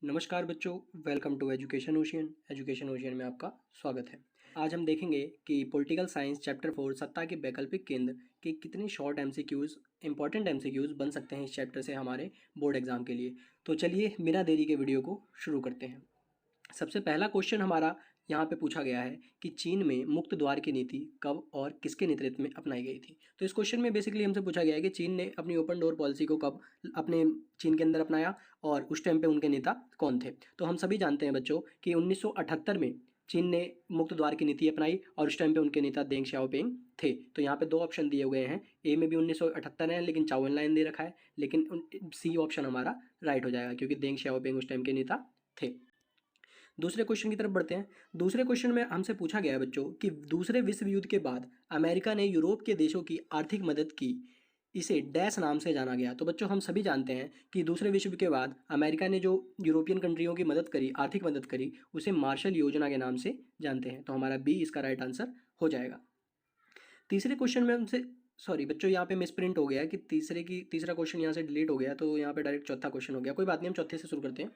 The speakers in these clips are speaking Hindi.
नमस्कार बच्चों, वेलकम टू एजुकेशन ओशियन में आपका स्वागत है। आज हम देखेंगे कि पॉलिटिकल साइंस चैप्टर 4 सत्ता के वैकल्पिक केंद्र के कितने शॉर्ट एमसीक्यूज़ इंपॉर्टेंट एमसीक्यूज़ बन सकते हैं इस चैप्टर से हमारे बोर्ड एग्जाम के लिए। तो चलिए बिना देरी के वीडियो को शुरू करते हैं। सबसे पहला क्वेश्चन हमारा यहाँ पे पूछा गया है कि चीन में मुक्त द्वार की नीति कब और किसके नेतृत्व में अपनाई गई थी। तो इस क्वेश्चन में बेसिकली हमसे पूछा गया है कि चीन ने अपनी ओपन डोर पॉलिसी को कब अपने चीन के अंदर अपनाया और उस टाइम पे उनके नेता कौन थे। तो हम सभी जानते हैं बच्चों कि 1978 में चीन ने मुक्त द्वार की नीति अपनाई और उस टाइम पे उनके नेता देंग शाओपिंग थे। तो यहाँ पे दो ऑप्शन दिए हुए हैं, ए में भी 1978 है लेकिन चाओ एन लाइन दे रखा है, लेकिन सी ऑप्शन हमारा राइट हो जाएगा क्योंकि देंग शाओपिंग उस टाइम के नेता थे। दूसरे क्वेश्चन की तरफ बढ़ते हैं। दूसरे क्वेश्चन में हमसे पूछा गया है बच्चों कि दूसरे विश्व युद्ध के बाद अमेरिका ने यूरोप के देशों की आर्थिक मदद की, इसे डैश नाम से जाना गया। तो बच्चों हम सभी जानते हैं कि दूसरे विश्व युद्ध के बाद अमेरिका ने जो यूरोपियन कंट्रियों की मदद करी, आर्थिक मदद करी, उसे मार्शल योजना के नाम से जानते हैं। तो हमारा बी इसका राइट आंसर हो जाएगा। तीसरे क्वेश्चन में हमसे सॉरी बच्चों, यहाँ पे मिसप्रिंट हो गया कि तीसरा क्वेश्चन यहाँ से डिलीट हो गया, तो यहाँ पे डायरेक्ट चौथा क्वेश्चन हो गया। कोई बात नहीं, हम चौथे से शुरू करते हैं।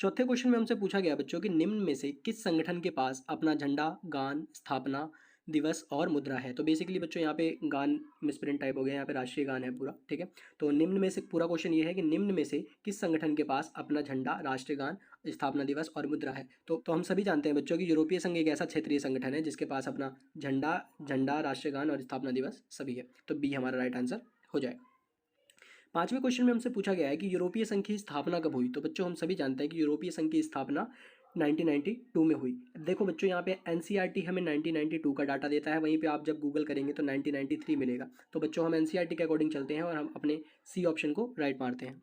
चौथे क्वेश्चन में हमसे पूछा गया बच्चों कि निम्न में से किस संगठन के पास अपना झंडा, गान, स्थापना दिवस और मुद्रा है। तो बेसिकली बच्चों यहाँ पे गान मिसप्रिंट टाइप हो गया, यहाँ पे राष्ट्रीय गान है पूरा, ठीक है। तो निम्न में से पूरा क्वेश्चन ये है कि निम्न में से किस संगठन के पास अपना झंडा, राष्ट्रीय गान, स्थापना दिवस और मुद्रा है। तो हम सभी जानते हैं बच्चों कि यूरोपीय संघ एक ऐसा क्षेत्रीय संगठन है जिसके पास अपना झंडा, राष्ट्रीय गान और स्थापना दिवस सभी है। तो बी हमारा राइट आंसर हो जाएगा। पांचवें क्वेश्चन में हमसे पूछा गया है कि यूरोपीय संघ की स्थापना कब हुई। तो बच्चों हम सभी जानते हैं कि यूरोपीय संघ की स्थापना 1992 में हुई। देखो बच्चों यहाँ पे एनसीईआरटी हमें 1992 का डाटा देता है, वहीं पे आप जब गूगल करेंगे तो 1993 मिलेगा। तो बच्चों हम एनसीईआरटी के अकॉर्डिंग चलते हैं और हम अपने सी ऑप्शन को राइट मारते हैं।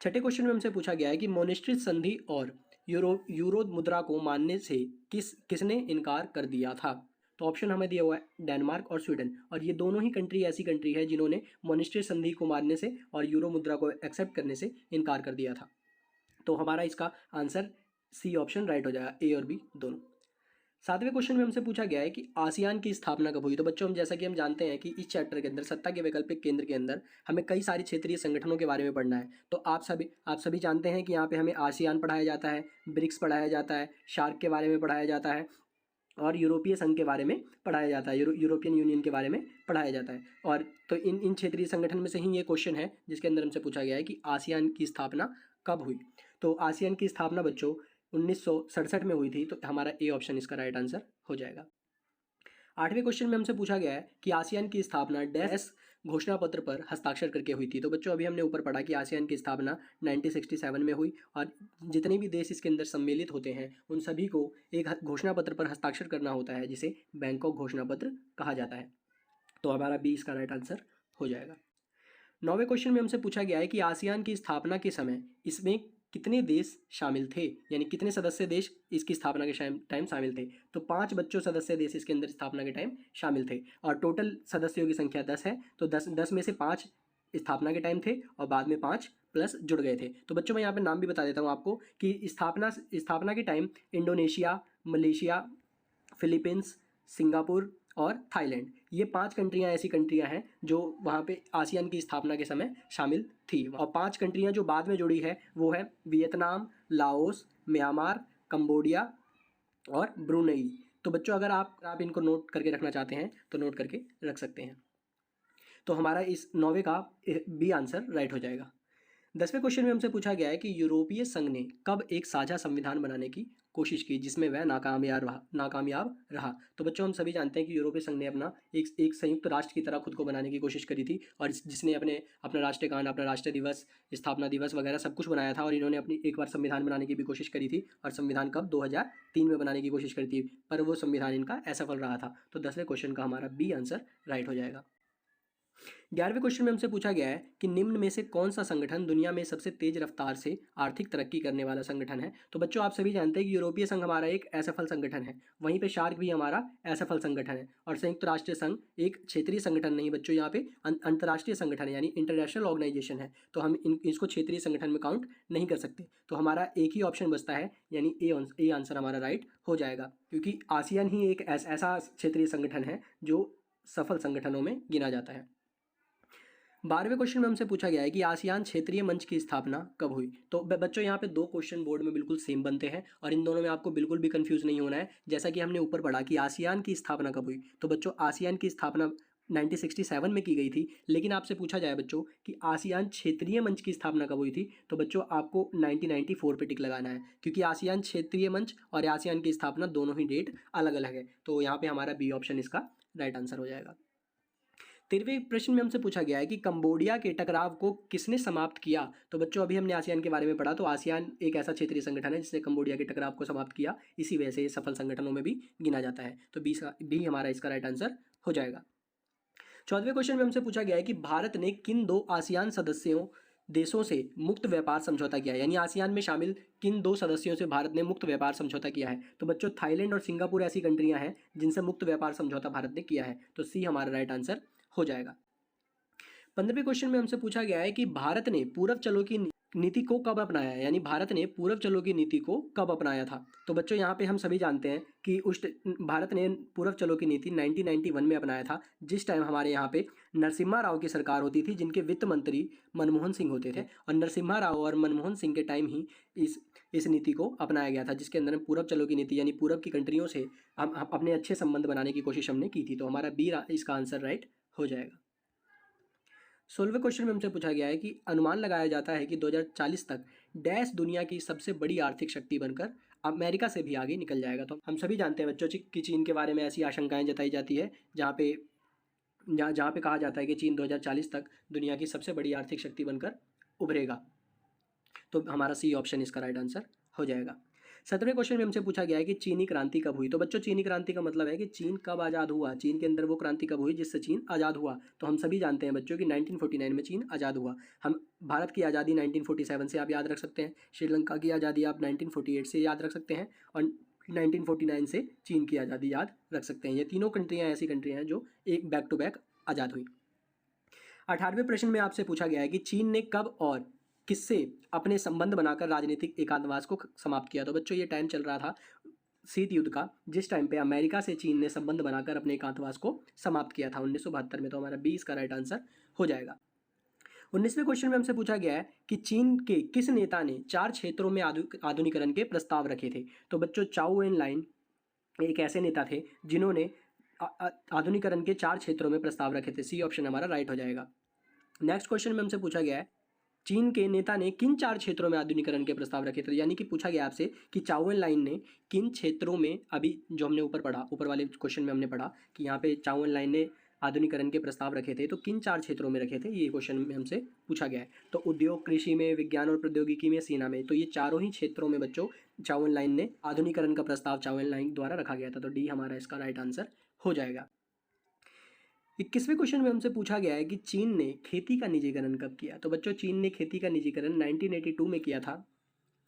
छठे क्वेश्चन में हमसे पूछा गया है कि मोनेस्ट्री संधि और यूरो मुद्रा को मानने से किसने इनकार कर दिया था। तो ऑप्शन हमें दिया हुआ है डेनमार्क और स्वीडन, और ये दोनों ही कंट्री ऐसी कंट्री है जिन्होंने मोनेस्ट्री संधि को मानने से और यूरो मुद्रा को एक्सेप्ट करने से इनकार कर दिया था। तो हमारा इसका आंसर सी ऑप्शन राइट हो जाएगा, ए और बी दोनों। सातवें क्वेश्चन में हमसे पूछा गया है कि आसियान की स्थापना कब हुई। तो बच्चों हम जैसा कि हम जानते हैं कि इस चैप्टर के अंदर सत्ता के वैकल्पिक केंद्र के अंदर हमें कई सारी क्षेत्रीय संगठनों के बारे में पढ़ना है। तो आप सभी जानते हैं कि यहाँ पे हमें आसियान पढ़ाया जाता है, ब्रिक्स पढ़ाया जाता है, शार्क के बारे में पढ़ाया जाता है और यूरोपीय संघ के बारे में पढ़ाया जाता है, यूरोपियन यूनियन के बारे में पढ़ाया जाता है। और तो इन क्षेत्रीय संगठन में से ही ये क्वेश्चन है जिसके अंदर हमसे पूछा गया है कि आसियान की स्थापना कब हुई। तो आसियान की स्थापना बच्चों 1967 में हुई थी। तो हमारा ए ऑप्शन इसका राइट आंसर हो जाएगा। आठवें क्वेश्चन में हमसे पूछा गया है कि आसियान की स्थापना डैश घोषणा पत्र पर हस्ताक्षर करके हुई थी। तो बच्चों अभी हमने ऊपर पढ़ा कि आसियान की स्थापना 1967 में हुई और जितने भी देश इसके अंदर सम्मिलित होते हैं उन सभी को एक घोषणा पत्र पर हस्ताक्षर करना होता है जिसे बैंकॉक घोषणा पत्र कहा जाता है। तो हमारा बी इसका राइट आंसर हो जाएगा। नौवें क्वेश्चन में हमसे पूछा गया है कि आसियान की स्थापना के समय इसमें कितने देश शामिल थे, यानी कितने सदस्य देश इसकी स्थापना के टाइम शामिल थे। तो 5 बच्चों सदस्य देश इसके अंदर स्थापना के टाइम शामिल थे और टोटल सदस्यों की संख्या 10 है। तो 10 में से 5 स्थापना के टाइम थे और बाद में 5 प्लस जुड़ गए थे। तो बच्चों मैं यहाँ पे नाम भी बता देता हूँ आपको कि स्थापना के time Indonesia, Malaysia, Philippines, Singapore और थाईलैंड, ये 5 कंट्रियां ऐसी कंट्रियां हैं जो वहाँ पे आसियान की स्थापना के समय शामिल थी। और 5 कंट्रियां जो बाद में जुड़ी है वो है वियतनाम, लाओस, म्यांमार, कंबोडिया और ब्रुनेई। तो बच्चों अगर आप इनको नोट करके रखना चाहते हैं तो नोट करके रख सकते हैं। तो हमारा इस 9वें का बी आंसर राइट हो जाएगा। 10वें क्वेश्चन में हमसे पूछा गया है कि यूरोपीय संघ ने कब एक साझा संविधान बनाने की कोशिश की जिसमें वह नाकामयाब रहा। तो बच्चों हम सभी जानते हैं कि यूरोपीय संघ ने अपना एक संयुक्त राष्ट्र की तरह खुद को बनाने की कोशिश करी थी और जिसने अपना राष्ट्रीय गान, अपना राष्ट्रीय दिवस, स्थापना दिवस वगैरह सब कुछ बनाया था और इन्होंने अपनी एक बार संविधान बनाने की भी कोशिश करी थी और संविधान कब 2003 में बनाने की कोशिश करी थी, पर वो संविधान इनका असफल रहा था। तो 10वें क्वेश्चन का हमारा बी आंसर राइट हो जाएगा। 11वें क्वेश्चन में हमसे पूछा गया है कि निम्न में से कौन सा संगठन दुनिया में सबसे तेज रफ्तार से आर्थिक तरक्की करने वाला संगठन है। तो बच्चों आप सभी जानते हैं कि यूरोपीय संघ हमारा एक असफल संगठन है, वहीं पे शार्क भी हमारा असफल संगठन है और संयुक्त राष्ट्र संघ एक क्षेत्रीय संगठन नहीं बच्चों, यहाँ पे अंतर्राष्ट्रीय संगठन है यानी इंटरनेशनल ऑर्गेनाइजेशन है। तो हम इसको क्षेत्रीय संगठन में काउंट नहीं कर सकते। तो हमारा एक ही ऑप्शन बचता है यानी ए आंसर हमारा राइट हो जाएगा, क्योंकि आसियान ही एक ऐसा क्षेत्रीय संगठन है जो सफल संगठनों में गिना जाता है। 12वें क्वेश्चन में हमसे पूछा गया है कि आसियान क्षेत्रीय मंच की स्थापना कब हुई। तो बच्चों यहाँ पे दो क्वेश्चन बोर्ड में बिल्कुल सेम बनते हैं और इन दोनों में आपको बिल्कुल भी कंफ्यूज नहीं होना है। जैसा कि हमने ऊपर पढ़ा कि आसियान की स्थापना कब हुई, तो बच्चों आसियान की स्थापना 1967 में की गई थी। लेकिन आपसे पूछा जाए बच्चों कि आसियान क्षेत्रीय मंच की स्थापना कब हुई थी, तो बच्चों आपको 1994 पे टिक लगाना है, क्योंकि आसियान क्षेत्रीय मंच और आसियान की स्थापना दोनों ही डेट अलग अलग है। तो यहाँ पे हमारा बी ऑप्शन इसका राइट आंसर हो जाएगा। 13वें प्रश्न में हमसे पूछा गया है कि कंबोडिया के टकराव को किसने समाप्त किया। तो बच्चों अभी हमने आसियान के बारे में पढ़ा, तो आसियान एक ऐसा क्षेत्रीय संगठन है जिसने कंबोडिया के टकराव को समाप्त किया, इसी वजह से ये सफल संगठनों में भी गिना जाता है। तो बी हमारा इसका राइट आंसर हो जाएगा। 14वें क्वेश्चन में हमसे पूछा गया है कि भारत ने किन दो आसियान सदस्यों देशों से मुक्त व्यापार समझौता किया है, यानी आसियान में शामिल किन दो सदस्यों से भारत ने मुक्त व्यापार समझौता किया है। तो बच्चों थाईलैंड और सिंगापुर ऐसी कंट्रियां हैं जिनसे मुक्त व्यापार समझौता भारत ने किया है। तो सी हमारा राइट आंसर हो जाएगा। 15वें क्वेश्चन में हमसे पूछा गया है कि भारत ने पूरब चलो की नीति को कब अपनाया, यानी भारत ने पूरब चलो की नीति को कब अपनाया था। तो बच्चों यहाँ पे हम सभी जानते हैं कि भारत ने पूरब चलो की नीति 1991 में अपनाया था, जिस टाइम हमारे यहाँ पे नरसिम्हा राव की सरकार होती थी, जिनके वित्त मंत्री मनमोहन सिंह होते थे। और नरसिम्हा राव और मनमोहन सिंह के टाइम ही इस नीति को अपनाया गया था, जिसके अंदर पूरब चलो की नीति यानी पूरब की कंट्रियों से हम अपने अच्छे संबंध बनाने की कोशिश हमने की थी। तो हमारा बी इसका आंसर राइट हो जाएगा। 16वें क्वेश्चन में हमसे पूछा गया है कि अनुमान लगाया जाता है कि 2040 तक डैश दुनिया की सबसे बड़ी आर्थिक शक्ति बनकर अमेरिका से भी आगे निकल जाएगा। तो हम सभी जानते हैं बच्चों कि चीन के बारे में ऐसी आशंकाएं जताई जाती है जहाँ पे कहा जाता है कि चीन 2040 तक दुनिया की सबसे बड़ी आर्थिक शक्ति बनकर उभरेगा। तो हमारा सी ऑप्शन इसका राइट आंसर हो जाएगा। 17वें क्वेश्चन में हमसे पूछा गया है कि चीनी क्रांति कब हुई। तो बच्चों चीनी क्रांति का मतलब है कि चीन कब आज़ाद हुआ, चीन के अंदर वो क्रांति कब हुई जिससे चीन आज़ाद हुआ। तो हम सभी जानते हैं बच्चों कि 1949 में चीन आज़ाद हुआ। हम भारत की आज़ादी 1947 से आप याद रख सकते हैं, श्रीलंका की आज़ादी आप 1948 से याद रख सकते हैं और 1949 से चीन की आज़ादी याद रख सकते हैं। ये तीनों कंट्रियाँ ऐसी कंट्रियाँ हैं जो एक बैक टू बैक आज़ाद हुई। 18वें प्रश्न में आपसे पूछा गया है कि चीन ने कब और किससे अपने संबंध बनाकर राजनीतिक एकांतवास को समाप्त किया। तो बच्चों ये टाइम चल रहा था शीत युद्ध का, जिस टाइम पे अमेरिका से चीन ने संबंध बनाकर अपने एकांतवास को समाप्त किया था 1972 में। तो हमारा 20 का राइट आंसर हो जाएगा। 19वें क्वेश्चन में हमसे पूछा गया है कि चीन के किस नेता ने 4 क्षेत्रों में आधुनिकीकरण के प्रस्ताव रखे थे। तो बच्चों चाउ एन लाइन एक ऐसे नेता थे जिन्होंने आधुनिकीकरण के 4 क्षेत्रों में प्रस्ताव रखे थे। सी ऑप्शन हमारा राइट हो जाएगा। नेक्स्ट क्वेश्चन में हमसे पूछा गया है चीन के नेता ने किन 4 क्षेत्रों में आधुनिकीकरण के प्रस्ताव रखे थे, यानी कि पूछा गया आपसे कि चाउ एन लाइन ने किन क्षेत्रों में, अभी जो हमने ऊपर वाले क्वेश्चन में हमने पढ़ा कि यहाँ पे चाउ एन लाइन ने आधुनिकीकरण के प्रस्ताव रखे थे, तो किन 4 क्षेत्रों में रखे थे ये क्वेश्चन में हमसे पूछा गया है। तो उद्योग, कृषि में, विज्ञान और प्रौद्योगिकी में, सेना में, तो ये चारों ही क्षेत्रों में बच्चों चाउ एन लाइन ने आधुनिकीकरण का प्रस्ताव चाउ एन लाइन द्वारा रखा गया था। तो डी हमारा इसका राइट आंसर हो जाएगा। 21वें क्वेश्चन में हमसे पूछा गया है कि चीन ने खेती का निजीकरण कब किया। तो बच्चों चीन ने खेती का निजीकरण 1982 में किया था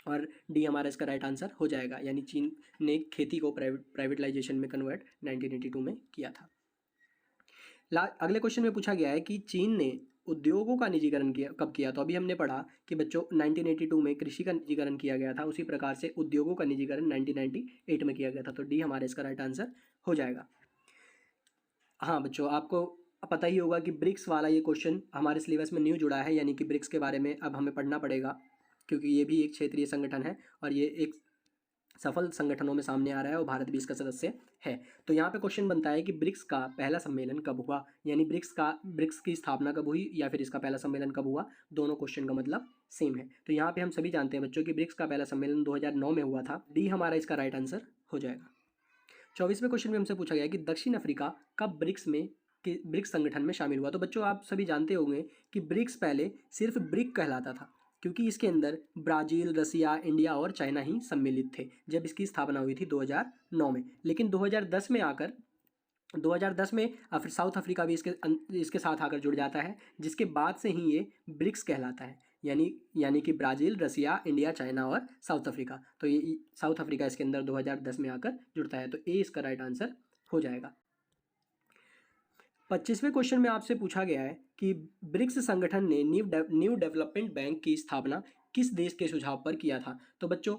और डी हमारा इसका राइट आंसर हो जाएगा, यानी चीन ने खेती को प्राइवेटाइजेशन में कन्वर्ट 1982 में किया था। अगले क्वेश्चन में पूछा गया है कि चीन ने उद्योगों का निजीकरण कब किया। तो अभी हमने पढ़ा कि बच्चों 1982 में कृषि का निजीकरण किया गया था, उसी प्रकार से उद्योगों का निजीकरण 1998 में किया गया था। तो डी हमारा इसका राइट आंसर हो जाएगा। हाँ बच्चों, आपको पता ही होगा कि ब्रिक्स वाला ये क्वेश्चन हमारे सिलेबस में न्यू जुड़ा है, यानी कि ब्रिक्स के बारे में अब हमें पढ़ना पड़ेगा, क्योंकि ये भी एक क्षेत्रीय संगठन है और ये एक सफल संगठनों में सामने आ रहा है और भारत भी इसका सदस्य है। तो यहाँ पे क्वेश्चन बनता है कि ब्रिक्स का पहला सम्मेलन कब हुआ, यानी ब्रिक्स की स्थापना कब हुई या फिर इसका पहला सम्मेलन कब हुआ, दोनों क्वेश्चन का मतलब सेम है। तो यहाँ पे हम सभी जानते हैं बच्चों कि ब्रिक्स का पहला सम्मेलन 2009 में हुआ था। डी हमारा इसका राइट आंसर हो जाएगा। 24वें क्वेश्चन में हमसे पूछा गया कि दक्षिण अफ्रीका कब ब्रिक्स संगठन में शामिल हुआ। तो बच्चों आप सभी जानते होंगे कि ब्रिक्स पहले सिर्फ ब्रिक कहलाता था, क्योंकि इसके अंदर ब्राज़ील, रसिया, इंडिया और चाइना ही सम्मिलित थे जब इसकी स्थापना हुई थी 2009 में। लेकिन 2010 में साउथ अफ्रीका भी इसके साथ आकर जुड़ जाता है, जिसके बाद से ही ये ब्रिक्स कहलाता है, यानी कि ब्राज़ील, रसिया, इंडिया, चाइना और साउथ अफ्रीका। तो ये साउथ अफ्रीका इसके अंदर 2010 में आकर जुड़ता है। तो ए इसका राइट आंसर हो जाएगा। 25वें क्वेश्चन में आपसे पूछा गया है कि ब्रिक्स संगठन ने न्यू डेवलपमेंट बैंक की स्थापना किस देश के सुझाव पर किया था। तो बच्चों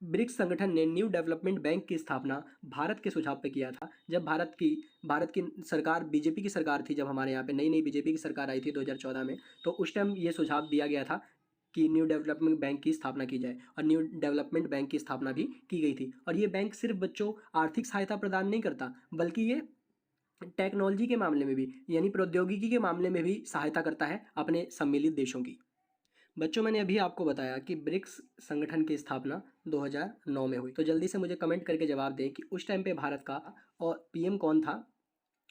ब्रिक्स संगठन ने न्यू डेवलपमेंट बैंक की स्थापना भारत के सुझाव पे किया था। जब भारत की सरकार बीजेपी की सरकार थी, जब हमारे यहाँ पे नई बीजेपी की सरकार आई थी 2014 में, तो उस टाइम ये सुझाव दिया गया था कि न्यू डेवलपमेंट बैंक की स्थापना की जाए, और न्यू डेवलपमेंट बैंक की स्थापना भी की गई थी। और ये बैंक सिर्फ बच्चों आर्थिक सहायता प्रदान नहीं करता, बल्कि ये टेक्नोलॉजी के मामले में भी, यानी प्रौद्योगिकी के मामले में भी सहायता करता है अपने सम्मिलित देशों की। बच्चों, मैंने अभी आपको बताया कि ब्रिक्स संगठन की स्थापना 2009 में हुई। तो जल्दी से मुझे कमेंट करके जवाब दें कि उस टाइम पे भारत का और पीएम कौन था,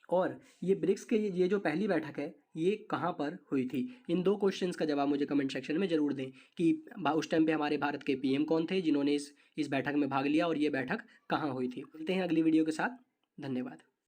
और ये ब्रिक्स के ये जो पहली बैठक है ये कहाँ पर हुई थी। इन 2 क्वेश्चंस का जवाब मुझे कमेंट सेक्शन में ज़रूर दें कि उस टाइम पे हमारे भारत के पीएम कौन थे जिन्होंने इस बैठक में भाग लिया, और ये बैठक कहाँ हुई थी। मिलते हैं अगली वीडियो के साथ। धन्यवाद।